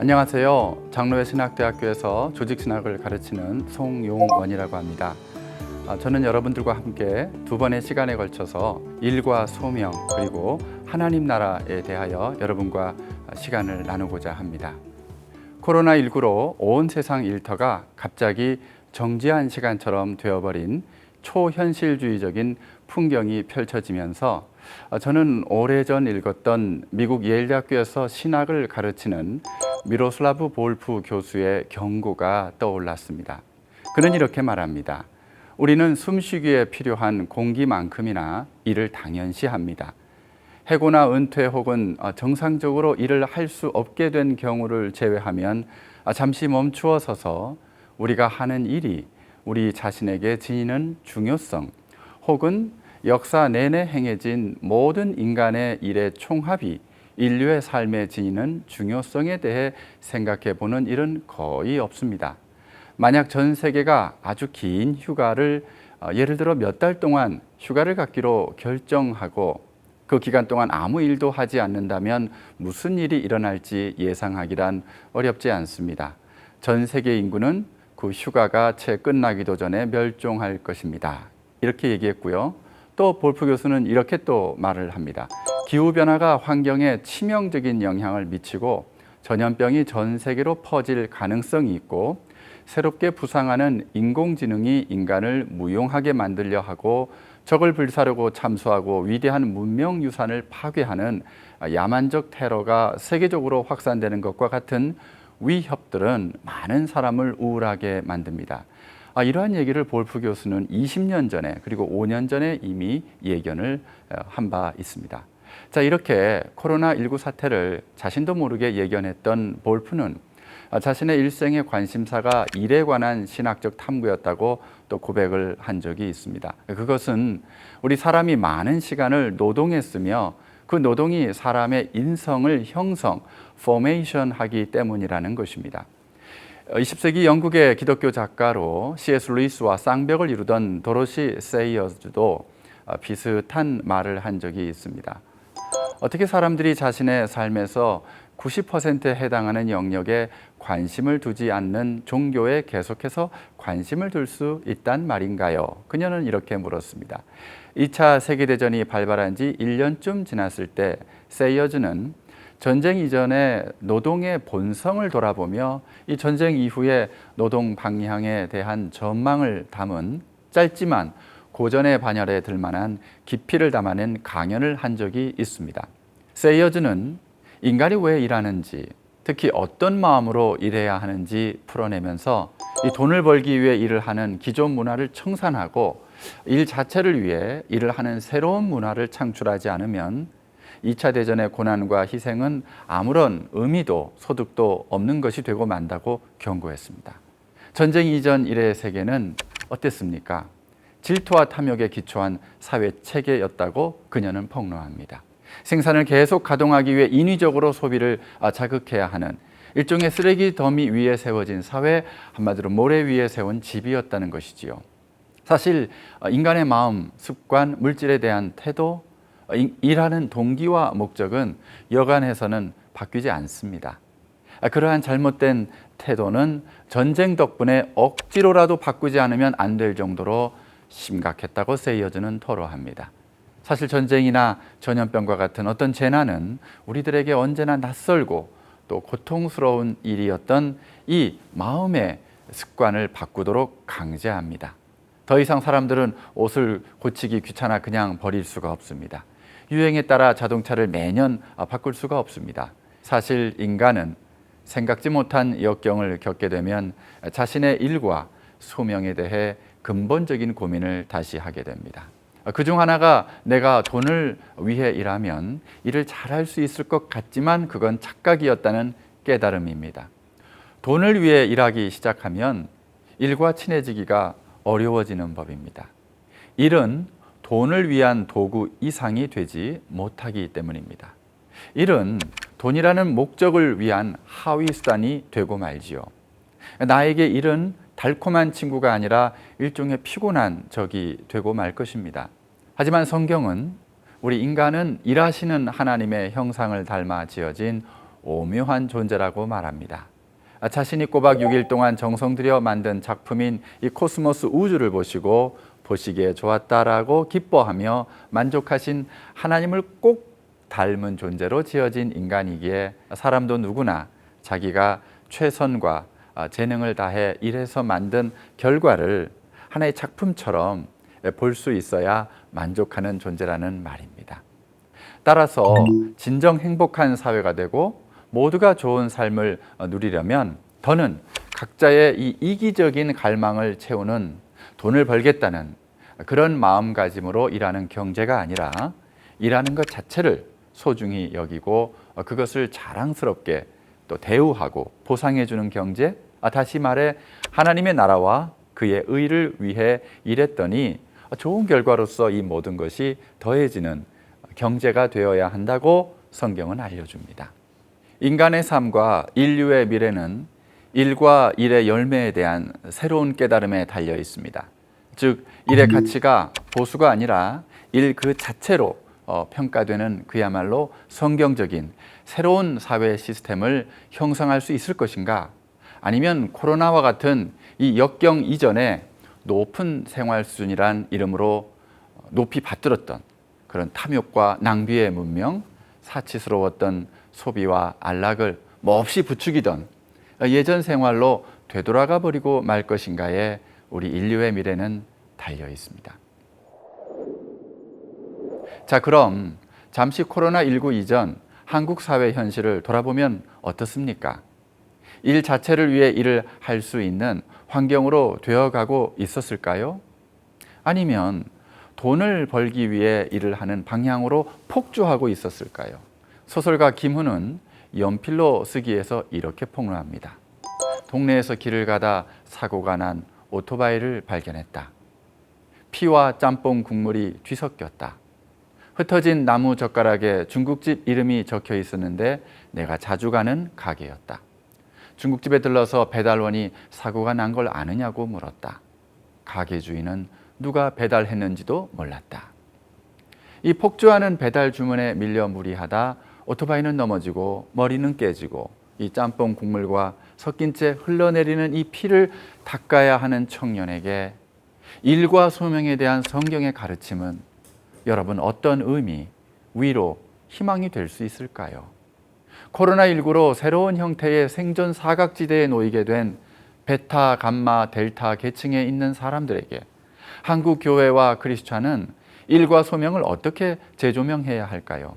안녕하세요. 장로회 신학대학교에서 조직신학을 가르치는 송용원이라고 합니다. 저는 여러분들과 함께 두 번의 시간에 걸쳐서 일과 소명 그리고 하나님 나라에 대하여 여러분과 시간을 나누고자 합니다. 코로나19로 온 세상 일터가 갑자기 정지한 시간처럼 되어버린 초현실주의적인 풍경이 펼쳐지면서 저는 오래전 읽었던 미국 예일대학교에서 신학을 가르치는 미로슬라브 볼프 교수의 경고가 떠올랐습니다. 그는 이렇게 말합니다. 우리는 숨쉬기에 필요한 공기만큼이나 이를 당연시합니다. 해고나 은퇴 혹은 정상적으로 일을 할 수 없게 된 경우를 제외하면 잠시 멈추어 서서 우리가 하는 일이 우리 자신에게 지니는 중요성 혹은 역사 내내 행해진 모든 인간의 일의 총합이 인류의 삶에 지니는 중요성에 대해 생각해 보는 일은 거의 없습니다. 만약 전 세계가 아주 긴 휴가를 예를 들어 몇 달 동안 휴가를 갖기로 결정하고 그 기간 동안 아무 일도 하지 않는다면 무슨 일이 일어날지 예상하기란 어렵지 않습니다. 전 세계 인구는 그 휴가가 채 끝나기도 전에 멸종할 것입니다. 이렇게 얘기했고요. 또 볼프 교수는 이렇게 또 말을 합니다. 기후변화가 환경에 치명적인 영향을 미치고 전염병이 전 세계로 퍼질 가능성이 있고 새롭게 부상하는 인공지능이 인간을 무용하게 만들려 하고 적을 불사르고 참수하고 위대한 문명유산을 파괴하는 야만적 테러가 세계적으로 확산되는 것과 같은 위협들은 많은 사람을 우울하게 만듭니다. 이러한 얘기를 볼프 교수는 20년 전에 그리고 5년 전에 이미 예견을 한 바 있습니다. 자, 이렇게 코로나19 사태를 자신도 모르게 예견했던 볼프는 자신의 일생의 관심사가 일에 관한 신학적 탐구였다고 또 고백을 한 적이 있습니다. 그것은 우리 사람이 많은 시간을 노동했으며 그 노동이 사람의 인성을 형성, 포메이션 하기 때문이라는 것입니다. 20세기 영국의 기독교 작가로 C.S. 루이스와 쌍벽을 이루던 도로시 세이어즈도 비슷한 말을 한 적이 있습니다. 어떻게 사람들이 자신의 삶에서 90%에 해당하는 영역에 관심을 두지 않는 종교에 계속해서 관심을 둘 수 있단 말인가요? 그녀는 이렇게 물었습니다. 2차 세계대전이 발발한 지 1년쯤 지났을 때 세이어즈는 전쟁 이전에 노동의 본성을 돌아보며 이 전쟁 이후의 노동 방향에 대한 전망을 담은 짧지만 고전의 반열에 들만한 깊이를 담아낸 강연을 한 적이 있습니다. 세이어즈는 인간이 왜 일하는지, 특히 어떤 마음으로 일해야 하는지 풀어내면서 이 돈을 벌기 위해 일을 하는 기존 문화를 청산하고 일 자체를 위해 일을 하는 새로운 문화를 창출하지 않으면 2차 대전의 고난과 희생은 아무런 의미도 소득도 없는 것이 되고 만다고 경고했습니다. 전쟁 이전 일의 세계는 어땠습니까? 질투와 탐욕에 기초한 사회 체계였다고 그녀는 폭로합니다. 생산을 계속 가동하기 위해 인위적으로 소비를 자극해야 하는 일종의 쓰레기 더미 위에 세워진 사회, 한마디로 모래 위에 세운 집이었다는 것이지요. 사실 인간의 마음, 습관, 물질에 대한 태도, 일하는 동기와 목적은 여간해서는 바뀌지 않습니다. 그러한 잘못된 태도는 전쟁 덕분에 억지로라도 바꾸지 않으면 안 될 정도로 심각했다고 세이어즈는 토로합니다. 사실 전쟁이나 전염병과 같은 어떤 재난은 우리들에게 언제나 낯설고 또 고통스러운 일이었던 이 마음의 습관을 바꾸도록 강제합니다. 더 이상 사람들은 옷을 고치기 귀찮아 그냥 버릴 수가 없습니다. 유행에 따라 자동차를 매년 바꿀 수가 없습니다. 사실 인간은 생각지 못한 역경을 겪게 되면 자신의 일과 소명에 대해 근본적인 고민을 다시 하게 됩니다. 그중 하나가 내가 돈을 위해 일하면 일을 잘할 수 있을 것 같지만 그건 착각이었다는 깨달음입니다. 돈을 위해 일하기 시작하면 일과 친해지기가 어려워지는 법입니다. 일은 돈을 위한 도구 이상이 되지 못하기 때문입니다. 일은 돈이라는 목적을 위한 하위 수단이 되고 말지요. 나에게 일은 달콤한 친구가 아니라 일종의 피곤한 적이 되고 말 것입니다. 하지만 성경은 우리 인간은 일하시는 하나님의 형상을 닮아 지어진 오묘한 존재라고 말합니다. 자신이 꼬박 6일 동안 정성 들여 만든 작품인 이 코스모스 우주를 보시고 보시기에 좋았다라고 기뻐하며 만족하신 하나님을 꼭 닮은 존재로 지어진 인간이기에 사람도 누구나 자기가 최선과 재능을 다해 일해서 만든 결과를 하나의 작품처럼 볼 수 있어야 만족하는 존재라는 말입니다. 따라서 진정 행복한 사회가 되고 모두가 좋은 삶을 누리려면 더는 각자의 이 이기적인 갈망을 채우는 돈을 벌겠다는 그런 마음가짐으로 일하는 경제가 아니라 일하는 것 자체를 소중히 여기고 그것을 자랑스럽게 또 대우하고 보상해 주는 경제, 다시 말해 하나님의 나라와 그의 의를 위해 일했더니 좋은 결과로서 이 모든 것이 더해지는 경제가 되어야 한다고 성경은 알려줍니다. 인간의 삶과 인류의 미래는 일과 일의 열매에 대한 새로운 깨달음에 달려 있습니다. 즉, 일의 가치가 보수가 아니라 일 그 자체로 평가되는 그야말로 성경적인 새로운 사회 시스템을 형성할 수 있을 것인가? 아니면 코로나와 같은 이 역경 이전에 높은 생활 수준이란 이름으로 높이 받들었던 그런 탐욕과 낭비의 문명, 사치스러웠던 소비와 안락을 몹시 부추기던 예전 생활로 되돌아가 버리고 말 것인가에 우리 인류의 미래는 달려 있습니다. 자, 그럼 잠시 코로나19 이전 한국 사회 현실을 돌아보면 어떻습니까? 일 자체를 위해 일을 할 수 있는 환경으로 되어가고 있었을까요? 아니면 돈을 벌기 위해 일을 하는 방향으로 폭주하고 있었을까요? 소설가 김훈은 연필로 쓰기에서 이렇게 폭로합니다. 동네에서 길을 가다 사고가 난 오토바이를 발견했다. 피와 짬뽕 국물이 뒤섞였다. 흩어진 나무 젓가락에 중국집 이름이 적혀 있었는데 내가 자주 가는 가게였다. 중국집에 들러서 배달원이 사고가 난 걸 아느냐고 물었다. 가게 주인은 누가 배달했는지도 몰랐다. 이 폭주하는 배달 주문에 밀려 무리하다 오토바이는 넘어지고 머리는 깨지고 이 짬뽕 국물과 섞인 채 흘러내리는 이 피를 닦아야 하는 청년에게 일과 소명에 대한 성경의 가르침은 여러분 어떤 의미, 위로, 희망이 될 수 있을까요? 코로나19로 새로운 형태의 생존 사각지대에 놓이게 된 베타, 감마, 델타 계층에 있는 사람들에게 한국 교회와 크리스찬은 일과 소명을 어떻게 재조명해야 할까요?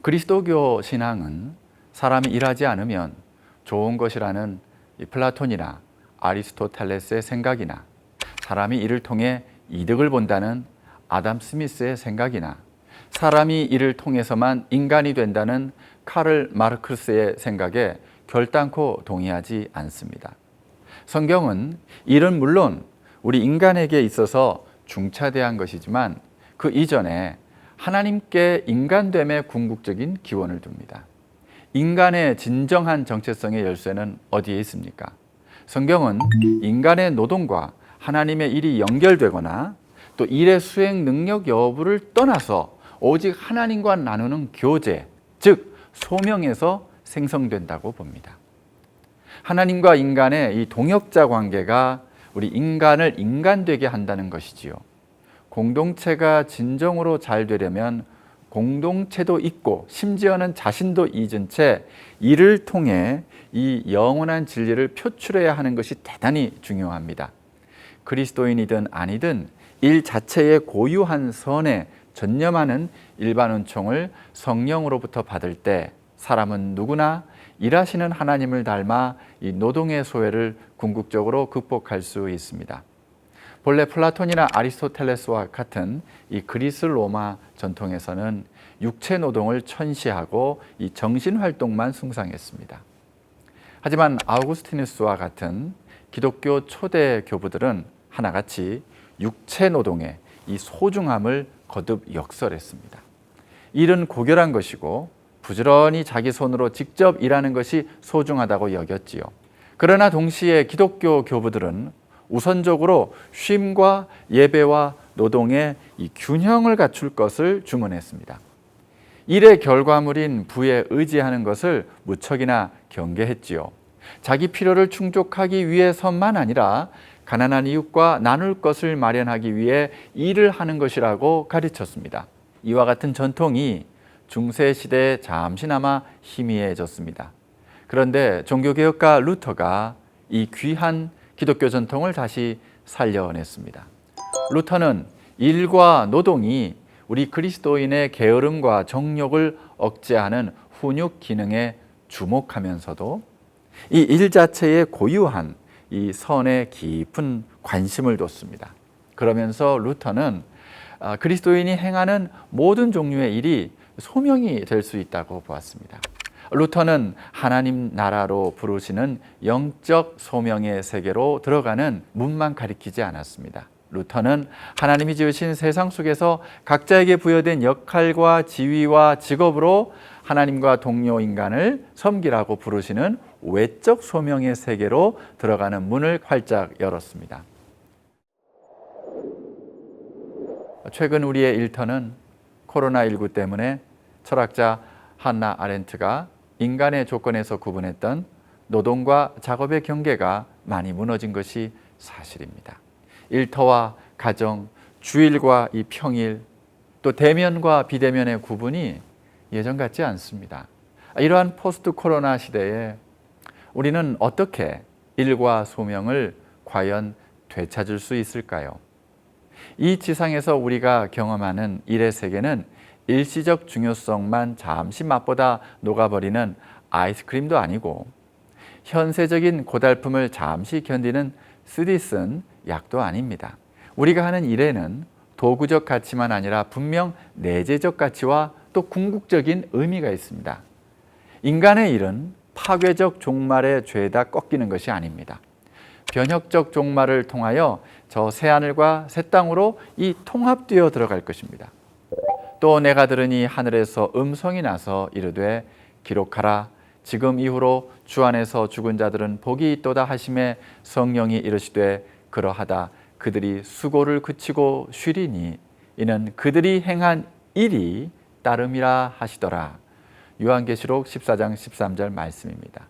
그리스도교 신앙은 사람이 일하지 않으면 좋은 것이라는 플라톤이나 아리스토텔레스의 생각이나 사람이 일을 통해 이득을 본다는 아담 스미스의 생각이나 사람이 일을 통해서만 인간이 된다는 카를 마르크스의 생각에 결단코 동의하지 않습니다. 성경은 일은 물론 우리 인간에게 있어서 중차대한 것이지만 그 이전에 하나님께 인간됨의 궁극적인 기원을 둡니다. 인간의 진정한 정체성의 열쇠는 어디에 있습니까? 성경은 인간의 노동과 하나님의 일이 연결되거나 또 일의 수행 능력 여부를 떠나서 오직 하나님과 나누는 교제, 즉 소명에서 생성된다고 봅니다. 하나님과 인간의 이 동역자 관계가 우리 인간을 인간되게 한다는 것이지요. 공동체가 진정으로 잘 되려면 공동체도 있고 심지어는 자신도 잊은 채 일을 통해 이 영원한 진리를 표출해야 하는 것이 대단히 중요합니다. 그리스도인이든 아니든 일 자체의 고유한 선에 전념하는 일반 은총을 성령으로부터 받을 때 사람은 누구나 일하시는 하나님을 닮아 이 노동의 소외를 궁극적으로 극복할 수 있습니다. 본래 플라톤이나 아리스토텔레스와 같은 이 그리스 로마 전통에서는 육체 노동을 천시하고 이 정신 활동만 숭상했습니다. 하지만 아우구스티누스와 같은 기독교 초대 교부들은 하나같이 육체 노동의 이 소중함을 거듭 역설했습니다. 일은 고결한 것이고 부지런히 자기 손으로 직접 일하는 것이 소중하다고 여겼지요. 그러나 동시에 기독교 교부들은 우선적으로 쉼과 예배와 노동의 이 균형을 갖출 것을 주문했습니다. 일의 결과물인 부에 의지하는 것을 무척이나 경계했지요. 자기 필요를 충족하기 위해서만 아니라 가난한 이웃과 나눌 것을 마련하기 위해 일을 하는 것이라고 가르쳤습니다. 이와 같은 전통이 중세 시대에 잠시나마 희미해졌습니다. 그런데 종교개혁가 루터가 이 귀한 기독교 전통을 다시 살려냈습니다. 루터는 일과 노동이 우리 그리스도인의 게으름과 정욕을 억제하는 훈육 기능에 주목하면서도 이 일 자체에 고유한 이 선에 깊은 관심을 뒀습니다. 그러면서 루터는 그리스도인이 행하는 모든 종류의 일이 소명이 될 수 있다고 보았습니다. 루터는 하나님 나라로 부르시는 영적 소명의 세계로 들어가는 문만 가리키지 않았습니다. 루터는 하나님이 지으신 세상 속에서 각자에게 부여된 역할과 지위와 직업으로 하나님과 동료 인간을 섬기라고 부르시는 외적 소명의 세계로 들어가는 문을 활짝 열었습니다. 최근 우리의 일터는 코로나19 때문에 철학자 한나 아렌트가 인간의 조건에서 구분했던 노동과 작업의 경계가 많이 무너진 것이 사실입니다. 일터와 가정, 주일과 이 평일, 또 대면과 비대면의 구분이 예전 같지 않습니다. 이러한 포스트 코로나 시대에 우리는 어떻게 일과 소명을 과연 되찾을 수 있을까요? 이 지상에서 우리가 경험하는 일의 세계는 일시적 중요성만 잠시 맛보다 녹아버리는 아이스크림도 아니고 현세적인 고달픔을 잠시 견디는 쓰디 쓴 약도 아닙니다. 우리가 하는 일에는 도구적 가치만 아니라 분명 내재적 가치와 또 궁극적인 의미가 있습니다. 인간의 일은 파괴적 종말에 죄다 꺾이는 것이 아닙니다. 변혁적 종말을 통하여 저 새하늘과 새 땅으로 이 통합되어 들어갈 것입니다. 또 내가 들으니 하늘에서 음성이 나서 이르되 기록하라. 지금 이후로 주 안에서 죽은 자들은 복이 있도다 하심에 성령이 이르시되 그러하다. 그들이 수고를 그치고 쉬리니 이는 그들이 행한 일이 따름이라 하시더라. 요한계시록 14장 13절 말씀입니다.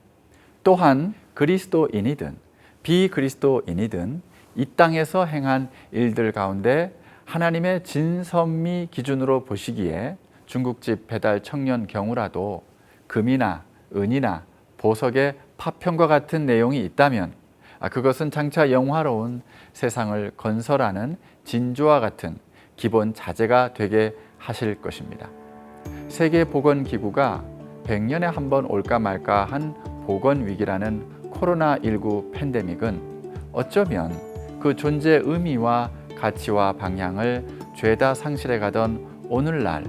또한 그리스도인이든 비그리스도인이든 이 땅에서 행한 일들 가운데 하나님의 진선미 기준으로 보시기에 중국집 배달 청년 경우라도 금이나 은이나 보석의 파편과 같은 내용이 있다면 그것은 장차 영화로운 세상을 건설하는 진주와 같은 기본 자재가 되게 하실 것입니다. 세계보건기구가 100년에 한 번 올까 말까 한 보건위기라는 코로나19 팬데믹은 어쩌면 그 존재 의미와 가치와 방향을 죄다 상실해가던 오늘날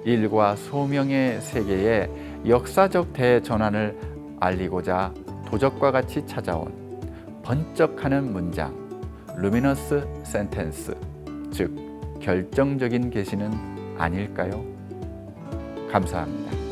일과 소명의 세계에 역사적 대전환을 알리고자 도적과 같이 찾아온 번쩍하는 문장, 루미너스 센텐스, 즉 결정적인 계시는 아닐까요? 감사합니다.